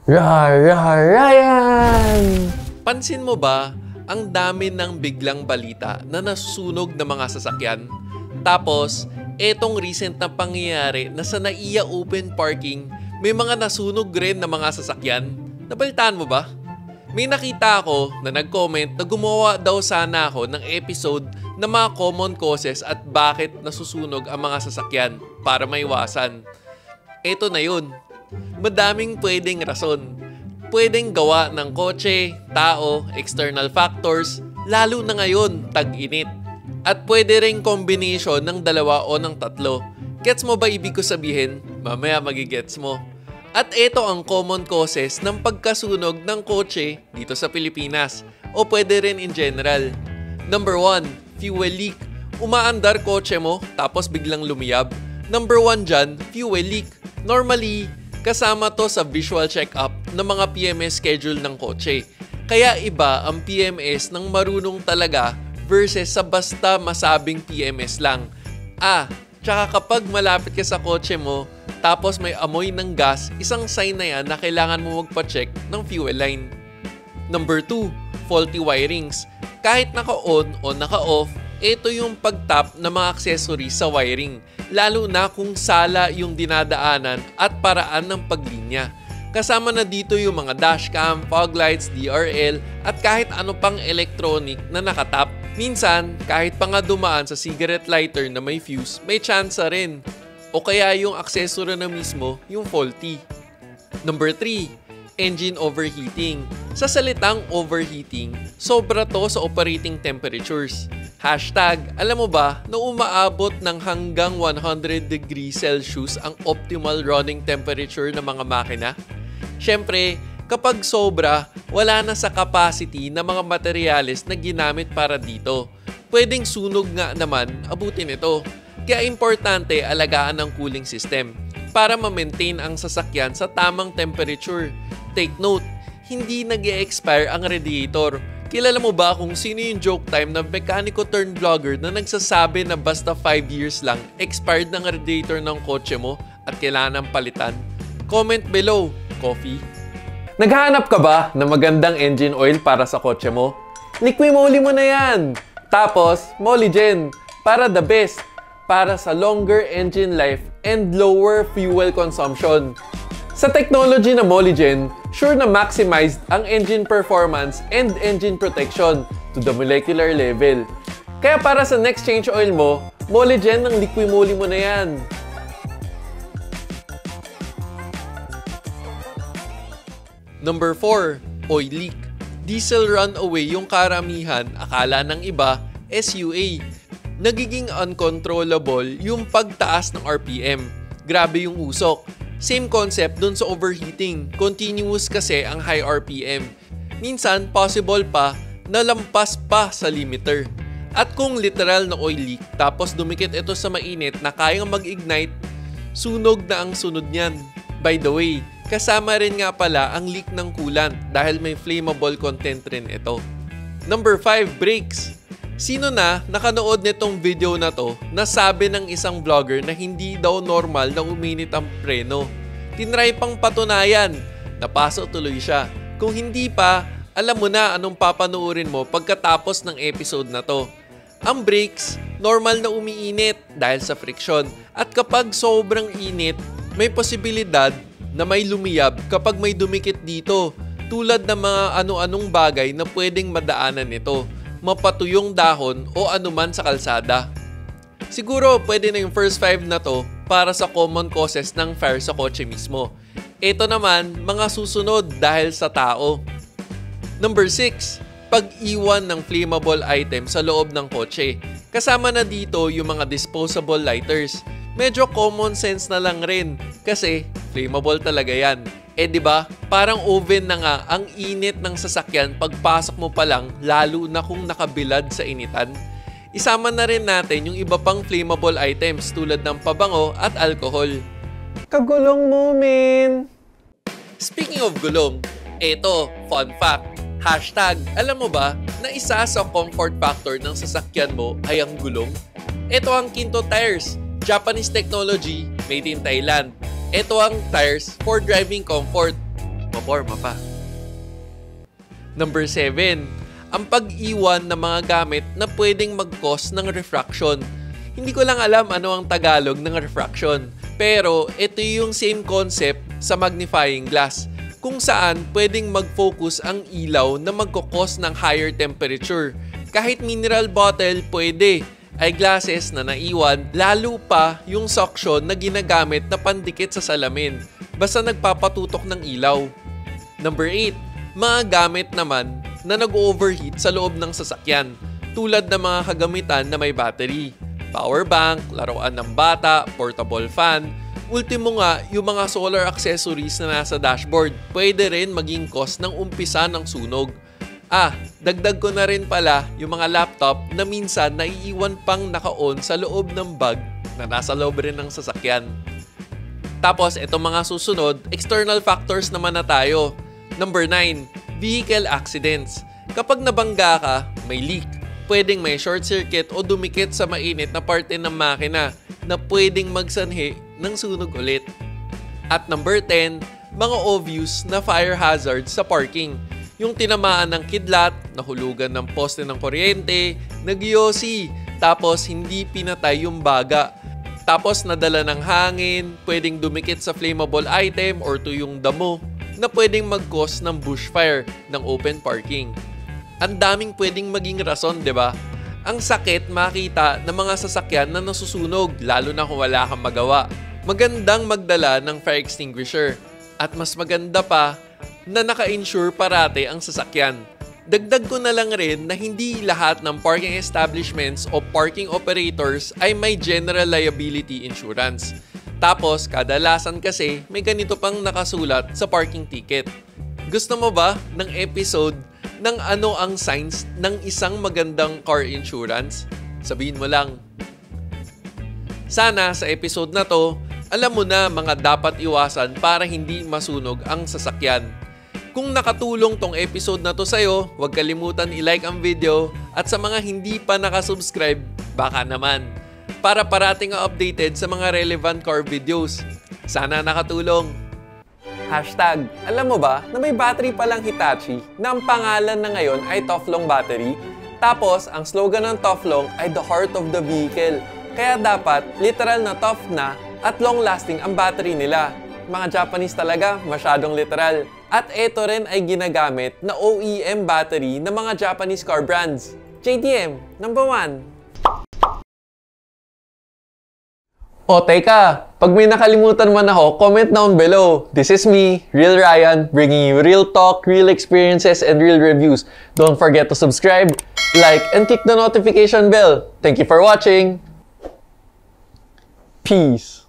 Ryan! Pansin mo ba, ang dami ng biglang balita na nasusunog ng mga sasakyan? Tapos, etong recent na pangyayari na sa NAIA Open Parking, may mga nasunog rin na mga sasakyan. Nabalitaan mo ba? May nakita ako na nag-comment na gumawa daw sana ako ng episode na mga common causes at bakit nasusunog ang mga sasakyan para maiwasan. Eto na yun. Madaming pwedeng rason. Pwedeng gawa ng kotse, tao, external factors, lalo na ngayon, tag-init. At pwede ring combination ng dalawa o ng tatlo. Gets mo ba ibig ko sabihin? Mamaya magigets mo. At ito ang common causes ng pagkasunog ng kotse dito sa Pilipinas o pwede rin in general. Number 1, fuel leak. Umaandar kotse mo tapos biglang lumiyab. Number 1 dyan, fuel leak. Normally, kasama to sa visual check-up ng mga PMS schedule ng kotse. Kaya iba ang PMS ng marunong talaga versus sa basta masabing PMS lang. Tsaka kapag malapit ka sa kotse mo, tapos may amoy ng gas, isang sign na yan na kailangan mo magpa-check ng fuel line. Number 2, faulty wirings. Kahit naka-on o naka-off, ito yung pag-tap ng mga accessories sa wiring, lalo na kung sala yung dinadaanan at paraan ng paglinya. Kasama na dito yung mga dashcam, fog lights, DRL, at kahit ano pang electronic na nakatap. Minsan, kahit pa nga dumaan sa cigarette lighter na may fuse, may tsansa rin. O kaya yung accessory na mismo, yung faulty. Number 3, engine overheating. Sa salitang overheating, sobra to sa operating temperatures. Hashtag, alam mo ba na umaabot ng hanggang 100 degrees Celsius ang optimal running temperature ng mga makina? Siyempre, kapag sobra, wala na sa capacity ng mga materyales na ginamit para dito. Pwedeng sunog nga naman abutin ito. Kaya importante alagaan ang cooling system para ma-maintain ang sasakyan sa tamang temperature. Take note, hindi nag-e-expire ang radiator. Kilala mo ba kung sino yung joke time na mekaniko turned vlogger na nagsasabi na basta 5 years lang expired ng radiator ng kotse mo at kailangan ng palitan? Comment below. Coffee? Naghahanap ka ba ng magandang engine oil para sa kotse mo? Liqui-moly mo na yan! Tapos, Molygen para the best, para sa longer engine life and lower fuel consumption. Sa technology na Molygen, sure na maximized ang engine performance and engine protection to the molecular level. Kaya para sa next change oil mo, Molygen ng Liqui-moly mo na yan. Number 4, oil leak. Diesel runaway yung karamihan, akala ng iba, SUA. Nagiging uncontrollable yung pagtaas ng RPM. Grabe yung usok. Same concept dun sa overheating. Continuous kasi ang high RPM. Minsan, possible pa na lampas pa sa limiter. At kung literal na oil leak, tapos dumikit ito sa mainit na kayang mag-ignite, sunog na ang sunod niyan. By the way, kasama rin nga pala ang leak ng coolant dahil may flammable content rin ito. Number 5, brakes. Sino na nakanood nitong video na to na sabi ng isang vlogger na hindi daw normal na uminit ang preno? Tinry pang patunayan. Napaso tuloy siya. Kung hindi pa, alam mo na anong papanoorin mo pagkatapos ng episode na to. Ang brakes, normal na umiinit dahil sa friction. At kapag sobrang init, may posibilidad na may lumiyab kapag may dumikit dito. Tulad ng mga ano-anong bagay na pwedeng madaanan nito. Mapatuyong dahon o anuman sa kalsada. Siguro pwede na yung first 5 na to para sa common causes ng fire sa kotse mismo. Ito naman, mga susunod dahil sa tao. Number 6, pag-iwan ng flammable item sa loob ng kotse. Kasama na dito yung mga disposable lighters. Medyo common sense na lang rin kasi flammable talaga yan. Diba? Parang oven na nga ang init ng sasakyan pagpasok mo pa lang, lalo na kung nakabilad sa initan. Isama na rin natin yung iba pang flammable items tulad ng pabango at alcohol. Kagulong mo, men! Speaking of gulong, eto, fun fact. Hashtag, alam mo ba na isa sa comfort factor ng sasakyan mo ay ang gulong? Ito ang Kinto Tires, Japanese technology, made in Thailand. Ito ang tires for driving comfort. maporma pa. Number 7. Ang pag-iwan ng mga gamit na pwedeng mag-cause ng refraction. Hindi ko lang alam ano ang Tagalog ng refraction, pero ito yung same concept sa magnifying glass, kung saan pwedeng mag-focus ang ilaw na magkukos ng higher temperature. Kahit mineral bottle pwede, eyeglasses na naiwan, lalo pa yung suction na ginagamit na pandikit sa salamin, basta nagpapatutok ng ilaw. Number 8. Mga gamit naman na nag-overheat sa loob ng sasakyan, tulad ng mga kagamitan na may battery. Power bank, laruan ng bata, portable fan. Ultimo nga, yung mga solar accessories na nasa dashboard, pwede rin maging cause ng umpisa ng sunog. Dagdag ko na rin pala yung mga laptop na minsan naiiwan pang naka-on sa loob ng bag na nasa loob rin ng sasakyan. Tapos, itong mga susunod, external factors naman na tayo. Number 9, vehicle accidents. Kapag nabangga ka, may leak. Pwedeng may short circuit o dumikit sa mainit na parte ng makina na pwedeng magsanhi ng sunog ulit. At number 10, mga obvious na fire hazards sa parking. Yung tinamaan ng kidlat, nahulugan ng poste ng kuryente, nagyosi, tapos hindi pinatay yung baga. Tapos nadala ng hangin, pwedeng dumikit sa flammable item or tuyong damo na pwedeng mag-cause ng bushfire ng open parking. Ang daming pwedeng maging rason, di ba? Ang sakit makita ng mga sasakyan na nasusunog, lalo na kung wala kang magawa. Magandang magdala ng fire extinguisher. At mas maganda pa na naka-insure parate ang sasakyan. Dagdag ko na lang rin na hindi lahat ng parking establishments o parking operators ay may general liability insurance. Tapos, kadalasan kasi may ganito pang nakasulat sa parking ticket. Gusto mo ba ng episode ng ano ang signs ng isang magandang car insurance? Sabihin mo lang. Sana sa episode na to, alam mo na mga dapat iwasan para hindi masunog ang sasakyan. Kung nakatulong tong episode na to sa'yo, huwag kalimutan i-like ang video at sa mga hindi pa nakasubscribe, baka naman, para parating updated sa mga relevant car videos. Sana nakatulong. Hashtag, alam mo ba na may battery palang Hitachi na ang pangalan na ngayon ay Toflong Battery? Tapos, ang slogan ng Toflong ay the heart of the vehicle. Kaya dapat, literal na tough na at long-lasting ang battery nila. Mga Japanese talaga, masyadong literal. At ito rin ay ginagamit na OEM battery ng mga Japanese car brands. JDM, number 1. O teka, pag may nakalimutan man ako, comment down below. This is me, Real Ryan, bringing you real talk, real experiences, and real reviews. Don't forget to subscribe, like, and click the notification bell. Thank you for watching. Peace.